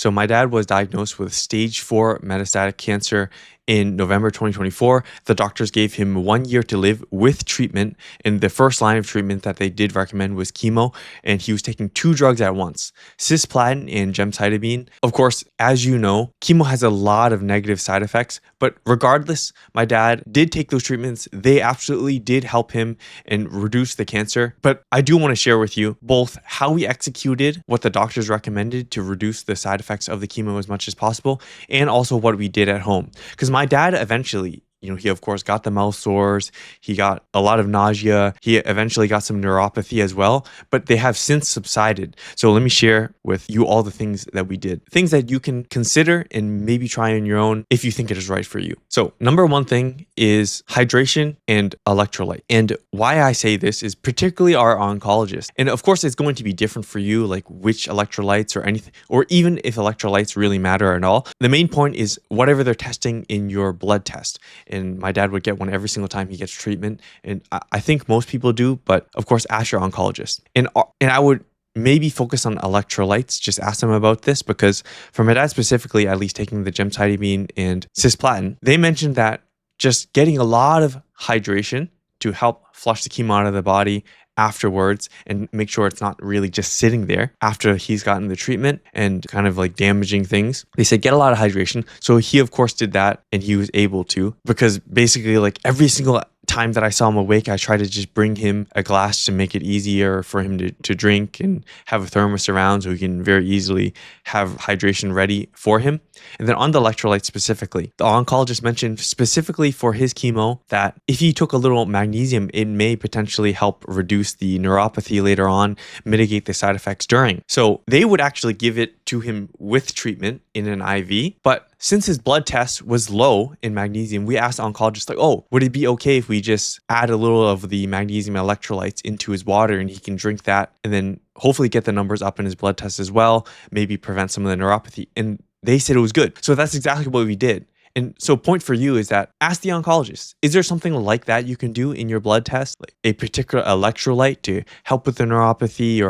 So my dad was diagnosed with stage 4 metastatic cancer in November 2024. The doctors gave him 1 year to live with treatment, and the first line of treatment that they did recommend was chemo, and he was taking 2 drugs at once, cisplatin and gemcitabine. Of course, as you know, chemo has a lot of negative side effects, but regardless, my dad did take those treatments. They absolutely did help him and reduce the cancer. But I do want to share with you both how we executed what the doctors recommended to reduce the side effects of the chemo as much as possible, and also what we did at home. Because my dad eventually, he of course got the mouth sores, he got a lot of nausea, he eventually got some neuropathy as well, but they have since subsided. So let me share with you all the things that we did, things that you can consider and maybe try on your own if you think it is right for you. So number one thing is hydration and electrolyte. And why I say this is particularly our oncologist. And of course, it's going to be different for you, like which electrolytes or anything, or even if electrolytes really matter at all. The main point is whatever they're testing in your blood test. And my dad would get one every single time he gets treatment. And I think most people do, but of course, ask your oncologist. And I would maybe focus on electrolytes, just ask them about this, because for my dad specifically, at least taking the gemcitabine and cisplatin, they mentioned that just getting a lot of hydration to help flush the chemo out of the body afterwards and make sure it's not really just sitting there after he's gotten the treatment and kind of like damaging things. They said get a lot of hydration. So he of course did that, and he was able to, because basically like every single time that I saw him awake, I tried to just bring him a glass to make it easier for him to drink, and have a thermos around so he can very easily have hydration ready for him. And then on the electrolyte specifically, the oncologist mentioned specifically for his chemo that if he took a little magnesium, it may potentially help reduce the neuropathy later on, mitigate the side effects during. So they would actually give it to him with treatment in an IV, but since his blood test was low in magnesium, we asked the oncologist, like, oh, would it be okay if we just add a little of the magnesium electrolytes into his water and he can drink that and then hopefully get the numbers up in his blood test as well, maybe prevent some of the neuropathy? And they said it was good. So that's exactly what we did. And so point for you is that ask the oncologist, is there something like that you can do in your blood test, like a particular electrolyte to help with the neuropathy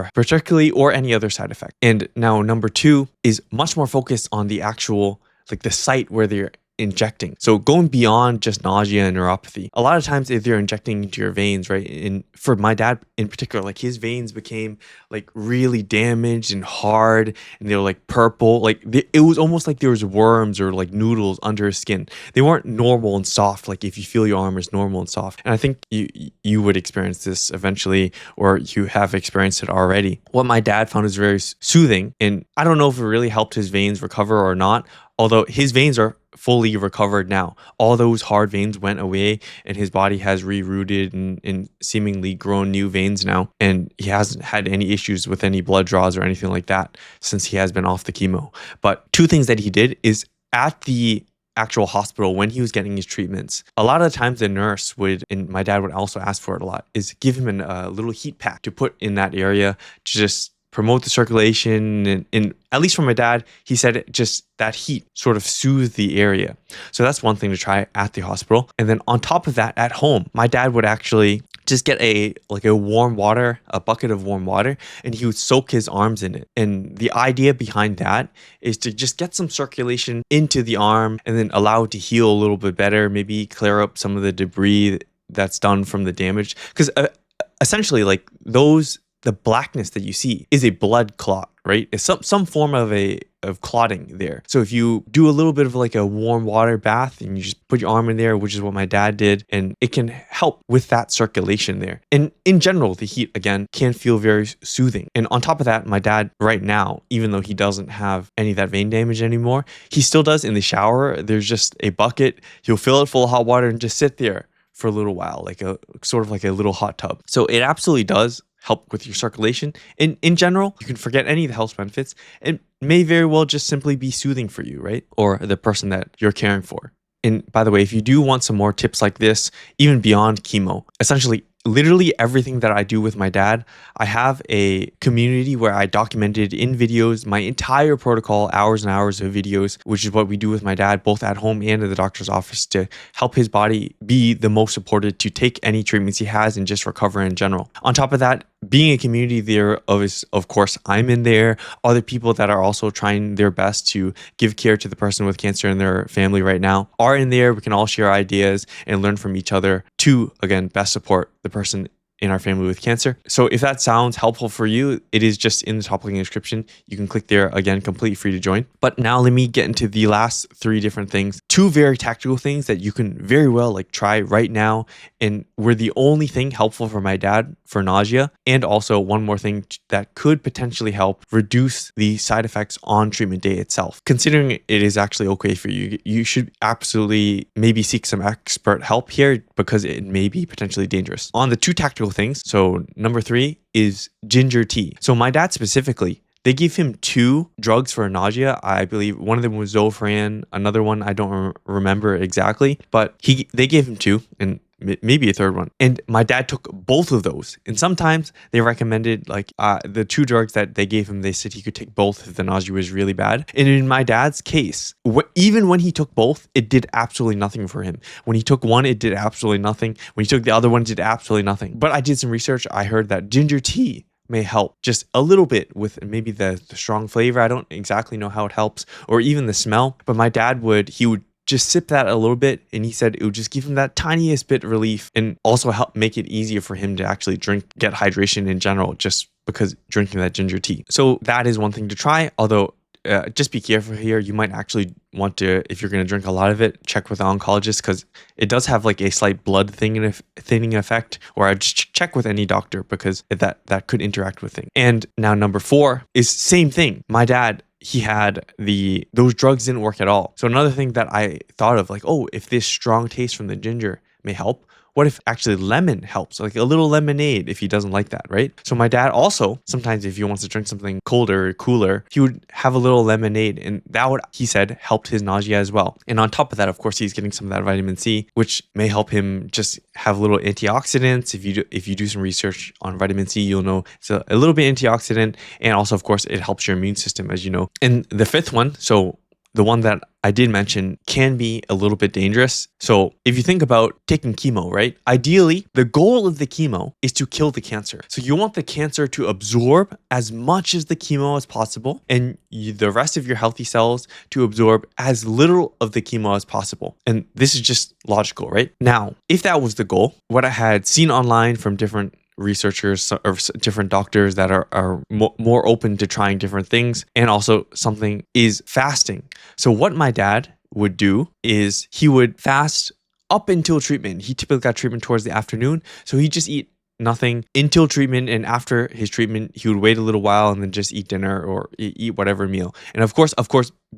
or any other side effect? And now number 2 is much more focused on the actual, like the site where they're injecting. So going beyond just nausea and neuropathy, a lot of times if they're injecting into your veins, right? And for my dad in particular, like his veins became like really damaged and hard, and they were like purple. Like it was almost like there was worms or like noodles under his skin. They weren't normal and soft. Like if you feel your arm is normal and soft. And I think you would experience this eventually, or you have experienced it already. What my dad found is very soothing, and I don't know if it really helped his veins recover or not, although his veins are fully recovered now. All those hard veins went away, and his body has rerouted and seemingly grown new veins now. And he hasn't had any issues with any blood draws or anything like that since he has been off the chemo. But 2 things that he did is at the actual hospital when he was getting his treatments, a lot of the times the nurse would, and my dad would also ask for it a lot, is give him a little heat pack to put in that area to just promote the circulation. And at least for my dad, he said just that heat sort of soothed the area. So that's one thing to try at the hospital. And then on top of that, at home, my dad would actually just get a warm water, a bucket of warm water, and he would soak his arms in it. And the idea behind that is to just get some circulation into the arm and then allow it to heal a little bit better, maybe clear up some of the debris that's done from the damage. Because essentially, like the blackness that you see is a blood clot, right? It's some form of clotting there. So if you do a little bit of like a warm water bath and you just put your arm in there, which is what my dad did, and it can help with that circulation there. And in general, the heat, again, can feel very soothing. And on top of that, my dad right now, even though he doesn't have any of that vein damage anymore, he still does in the shower. There's just a bucket. He'll fill it full of hot water and just sit there for a little while, like a sort of like a little hot tub. So it absolutely does help with your circulation. And in general, you can forget any of the health benefits. It may very well just simply be soothing for you, right? Or the person that you're caring for. And by the way, if you do want some more tips like this, even beyond chemo, essentially literally everything that I do with my dad, I have a community where I documented in videos my entire protocol, hours and hours of videos, which is what we do with my dad, both at home and in the doctor's office, to help his body be the most supported to take any treatments he has and just recover in general. On top of that, being a community there of course, I'm in there. Other people that are also trying their best to give care to the person with cancer and their family right now are in there. We can all share ideas and learn from each other to, again, best support the person in our family with cancer. So if that sounds helpful for you, it is just in the top link in the description. You can click there, again, completely free to join. But now let me get into the last 3 different things. 2 very tactical things that you can very well like try right now, and were the only thing helpful for my dad for nausea. And also one more thing that could potentially help reduce the side effects on treatment day itself. Considering it is actually okay for you, you should absolutely maybe seek some expert help here because it may be potentially dangerous. On the 2 tactical things, so number 3 is ginger tea. So my dad specifically, they gave him 2 drugs for nausea. I believe one of them was Zofran, another one I don't remember exactly, but they gave him 2 and maybe a 3rd one. And my dad took both of those. And sometimes they recommended like the 2 drugs that they gave him, they said he could take both if the nausea was really bad. And in my dad's case, even when he took both, it did absolutely nothing for him. When he took one, it did absolutely nothing. When he took the other one, it did absolutely nothing. But I did some research. I heard that ginger tea may help just a little bit with maybe the strong flavor. I don't exactly know how it helps, or even the smell. But my dad would just sip that a little bit, and he said it would just give him that tiniest bit relief and also help make it easier for him to actually get hydration in general, just because drinking that ginger tea. So that is one thing to try, although just be careful here. You might actually want to, if you're going to drink a lot of it, check with an oncologist because it does have like a slight blood thinning effect, or I'd just check with any doctor because that could interact with things. And now number 4 is same thing. My dad, he had those drugs didn't work at all. So another thing that I thought of, like, oh, if this strong taste from the ginger may help, what if actually lemon helps? Like a little lemonade if he doesn't like that, right? So my dad also, sometimes if he wants to drink something colder or cooler, he would have a little lemonade, and that would, he said, helped his nausea as well. And on top of that, of course, he's getting some of that vitamin C, which may help him just have a little antioxidants. If you do some research on vitamin C, you'll know it's a little bit antioxidant, and also, of course, it helps your immune system, as you know. And the 5th one, so the one that I did mention, can be a little bit dangerous. So if you think about taking chemo, right? Ideally, the goal of the chemo is to kill the cancer. So you want the cancer to absorb as much as the chemo as possible, and the rest of your healthy cells to absorb as little of the chemo as possible. And this is just logical, right? Now, if that was the goal, what I had seen online from different researchers or different doctors that are more open to trying different things, and also something is fasting. So what my dad would do is he would fast up until treatment. He typically got treatment towards the afternoon, so he'd just eat nothing until treatment, and after his treatment he would wait a little while and then just eat dinner or eat whatever meal. And of course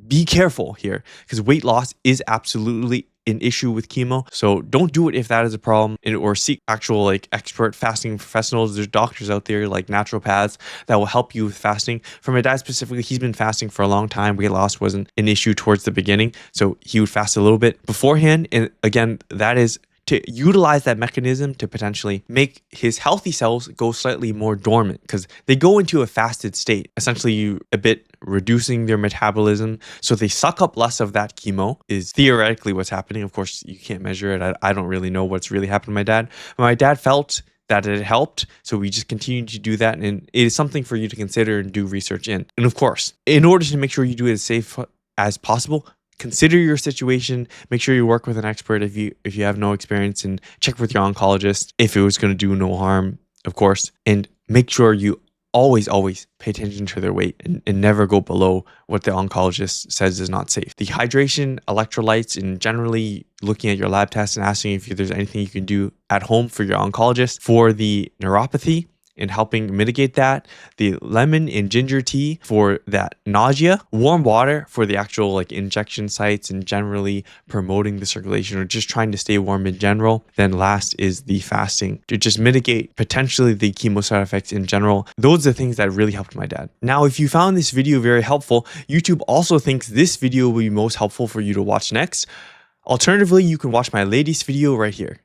be careful here, because weight loss is absolutely an issue with chemo. So don't do it if that is a problem, or seek actual like expert fasting professionals. There's doctors out there like naturopaths that will help you with fasting. For my dad specifically, he's been fasting for a long time. Weight loss wasn't an issue towards the beginning, so he would fast a little bit beforehand. And again, that is to utilize that mechanism to potentially make his healthy cells go slightly more dormant, because they go into a fasted state. Essentially, you a bit reducing their metabolism, so they suck up less of that chemo is theoretically what's happening. Of course, you can't measure it. I don't really know what's really happened to my dad. But my dad felt that it helped, so we just continue to do that, and it is something for you to consider and do research in. And of course, in order to make sure you do it as safe as possible, consider your situation. Make sure you work with an expert if you have no experience, and check with your oncologist if it was going to do no harm, of course. And make sure you always pay attention to their weight, and never go below what the oncologist says is not safe. The hydration, electrolytes, and generally looking at your lab tests and asking if there's anything you can do at home for your oncologist for the neuropathy and helping mitigate that, the lemon and ginger tea for that nausea, warm water for the actual like injection sites and generally promoting the circulation or just trying to stay warm in general. Then last is the fasting to just mitigate potentially the chemo side effects in general. Those are the things that really helped my dad. Now, if you found this video very helpful, YouTube also thinks this video will be most helpful for you to watch next. Alternatively, you can watch my latest video right here.